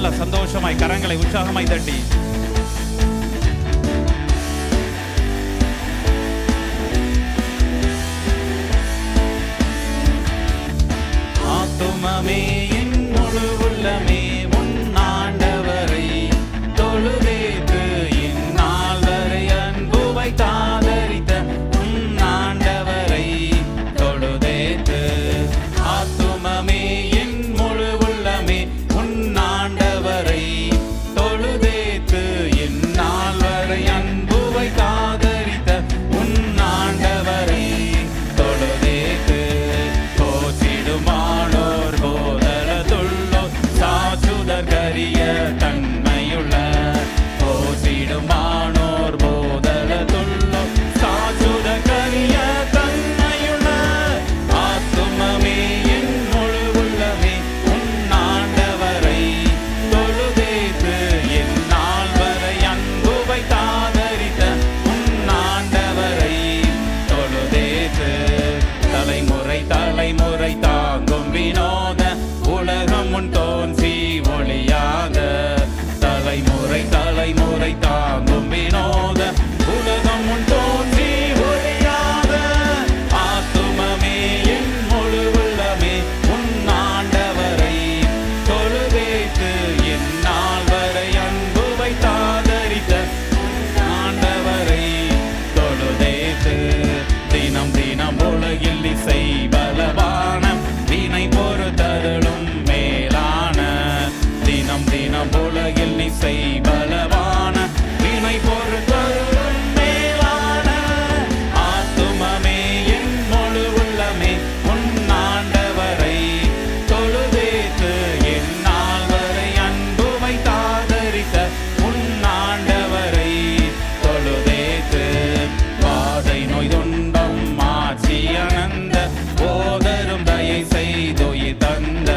நல்ல சந்தோஷமாய் கரங்களை உற்சாகமாய் தட்டி ஆத்துமமே என் முழு உள்ளமே உன் ஆண்டவரை தொழுதேத்து இந்நாள் வரை அன்பு வைத்தாதரித்த உன் ஆண்டவரை தொழுதேத்து. ஆத்துமமே என் முழு உள்ளமே உன் ஆண்டவரை தொழுதேத்து இந்நாள் வரை அன்பு வைத்தாதரித்த உன் ஆண்டவரை தொழுதேத்து. போசிடுமானோர் போதலதுள்ளோ சாச்சுதற்கரிய தன்மையுள்ள போசிடுமானோர் போதலதுள்ளோ சாச்சுதற்கரிய தன்மையுள்ள ஆத்துமமே என் முழு உள்ளமே உன் ஆண்டவரை தொழுதேத்து இந்நாள் வரை அன்பு வைத்தாதரித்த உன் ஆண்டவரை தொழுதேத்து. தலைமுறை தலைமுறை தாங்கும் வினோத உலகம் உன் தோன்றி ஒளியாக தலைமுறை தலைமுறை தாங்கும் வினோத உலகம் உன் தோன்றி ஒளியாக ஆத்துமமே என் முழு உள்ளமே உன் ஆண்டவரை தொழுதேத்து இந்நாள் வரை அன்பு வைத்தாதரித்த ஆண்டவரை தொழுதேத்து. தினம் தினம் உலகில் இசை பலவான வினை பொறுத்தருளும் மேலான தினம் தினம் உலகில் இசை பலவான வினை பொறுத்தருளும் மேலான ஆத்துமமே என் முழு உள்ளமே உன் ஆண்டவரை தொழுதேத்து இந்நாள் வரை அன்பு வைத்தாதரித்த உன் ஆண்டவரை தொழுதேத்து. வாதை நோய் துன்பம் மாற்றி அனந்த போதரும் தயை செய்தொய் தந்த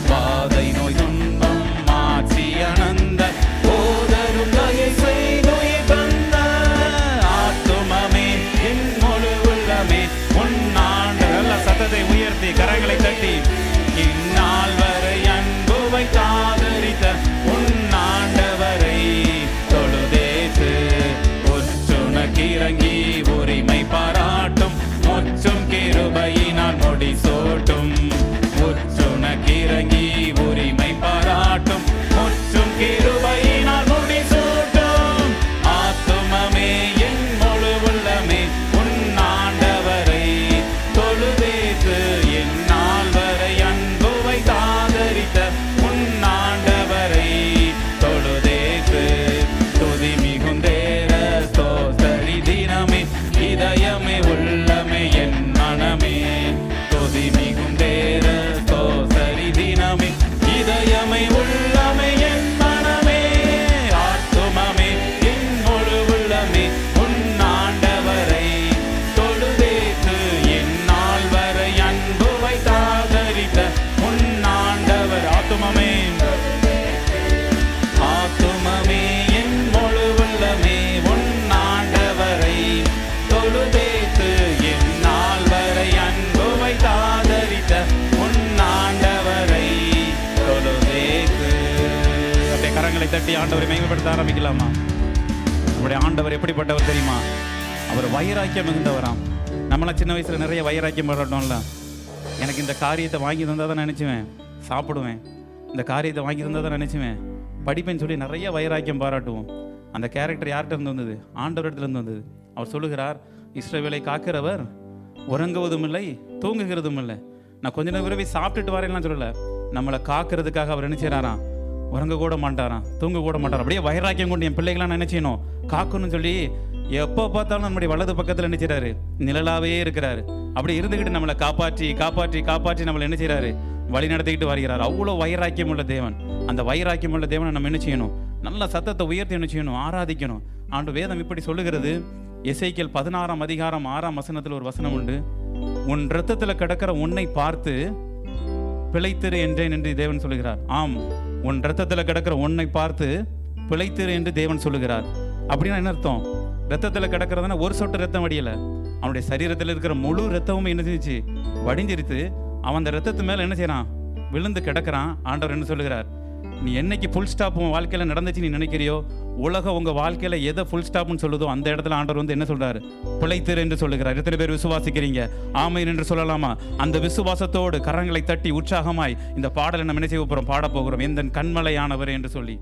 வாதை நோய் துன்பம் மாற்றி அனந்த போதரும் தயை செய்தொய் தந்த ஆத்துமமே என் முழு உள்ளமே உன் ஆண்ட நல்ல சத்தத்தை உயர்த்தி கரங்களை தட்டி இந்நாள் வரை அன்பு வைத்தாதரித்த உன் ஆண்டவரை தொழுதேத்து. உற்றுனக்கிறங்கி உரிமை பாராட்டும் முற்றும் கிருபையினால் முடி சூட்டும் உற்றுனக்கிறங்கி உரிமை பாராட்டும் முற்றும் கிருபையினால் முடி சூட்டும் ஆத்துமமே என் முழு உள்ளமே உன் ஆண்டவரை தொழுதேத்து இந்நாள் வரை அன்பு வைத்தாதரித்த உன் ஆண்டவரை தொழுதேத்து. துதி மிகுந்தேர ஸ்தோத்திரி தினமே இதயமே உள்ளமே என் மனமே துதி மிகுந்தேர ஸ்தோத்திரி தினமே இதயமே உள்ளமே என் மனமே ஆத்துமமே என் முழு உள்ளமே உன் ஆண்டவரை தொழுதேத்து இந்நாள் வரை அன்பு வைத்தாதரித்த உன் ஆண்டவர் ஆத்துமமே ஆத்துமமே என் முழு உள்ளமே உன் ஆண்டவரை தொழுதேத்து இந்நாள் வரை அன்பு வைத்தாதரித்த உன் ஆண்டவரை தொழுதேத்து. அப்படியே கரங்களை தட்டி ஆண்டவரை மகிமைப்படுத்த ஆரம்பிக்கலாமா? நம்முடைய ஆண்டவர் எப்படிப்பட்டவர் தெரியுமா? அவர் வைராக்கியம் மிகுந்தவராம். நம்மளாம் சின்ன வயசுல நிறைய வைராக்கியம் பாராட்டோம்ல. எனக்கு இந்த காரியத்தை வாங்கி தந்தால் தான் நினச்சுவேன் சாப்பிடுவேன், இந்த காரியத்தை வாங்கி தந்தால் தான் நினச்சுவேன் படிப்பேன்னு சொல்லி நிறைய வைராக்கியம் பாராட்டுவோம். அந்த கேரக்டர் யார்கிட்ட இருந்து வந்தது? ஆண்டவரிடத்துல இருந்து வந்தது. அவர் சொல்லுகிறார், இஸ்ரவேலை காக்கிறவர் உறங்குவதும் இல்லை தூங்குகிறதும் இல்லை. நான் கொஞ்ச நேரம் விரைவி சாப்பிட்டுட்டு வரேன்லாம் சொல்லலை. நம்மளை காக்கிறதுக்காக அவர் என்ன செய்யறாராம்? உறங்க கூட மாட்டாராம், தூங்க கூட மாட்டாராம். அப்படியே வைராக்கியம் கொண்டு என் பிள்ளைகளாம் நினைச்சேனோ காக்கணும்னு சொல்லி எப்போ பார்த்தாலும் நம்முடைய வலது பக்கத்தில் என்ன செய்றாரு? நிழலாவே இருக்கிறாரு. அப்படி இருந்துக்கிட்டு நம்மளை காப்பாற்றி காப்பாற்றி காப்பாற்றி நம்மளை என்ன செய்றாரு? வழி நடத்திக்கிட்டு வருகிறார். அவ்வளோ வைராக்கியம் உள்ள தேவன். அந்த வைராக்கியம் உள்ள தேவனை நம்ம என்ன செய்யணும்? நல்ல சத்தத்தை உயர்த்தி என்ன செய்யணும்? ஆராதிக்கணும். ஆண்டு வேதம் இப்படி சொல்லுகிறது. எசேக்கியேல் 16ஆம் அதிகாரம் 6ஆம் வசனத்தில் ஒரு வசனம் உண்டு. உன் இரத்தத்தில் கிடக்கிற உன்னை பார்த்து பிழைத்திரு என்றேன் என்று தேவன் சொல்லுகிறார். ஆம், உன் இரத்தத்தில் கிடக்கிற உன்னை பார்த்து பிழைத்திரு என்று தேவன் சொல்லுகிறார். அப்படின்னா என்ன அர்த்தம்? ரத்தத்தில் கிடக்கிறதுனா ஒரு சொட்டு ரத்தம் வடியலை, அவனுடைய சரீரத்தில் இருக்கிற முழு ரத்தமும் என்ன செஞ்சிச்சு? வடிஞ்சிருத்து. அவன் அந்த ரத்தத்து மேலே என்ன செய்யறான்? விழுந்து கிடக்கிறான். ஆண்டவர் என்ன சொல்லுகிறார்? நீ என்னைக்கு ஃபுல் ஸ்டாப் உன் வாழ்க்கையில் நடந்துச்சு நீ நினைக்கிறியோ, உலகம் உங்கள் வாழ்க்கையில் எதை ஃபுல் ஸ்டாப்னு சொல்லுதோ அந்த இடத்துல ஆண்டவர் வந்து என்ன சொல்கிறாரு? பிழைத்திரு என்று சொல்லுகிறார். எத்தனை பேர் விசுவாசிக்கிறீங்க? ஆமென் என்று சொல்லலாமா? அந்த விசுவாசத்தோடு கரங்களை தட்டி உற்சாகமாய் இந்த பாடலை நம்ம என்ன செய்ய போகிறோம்? பாட போகிறோம். எந்த கண்மலையானவர் என்று சொல்லி.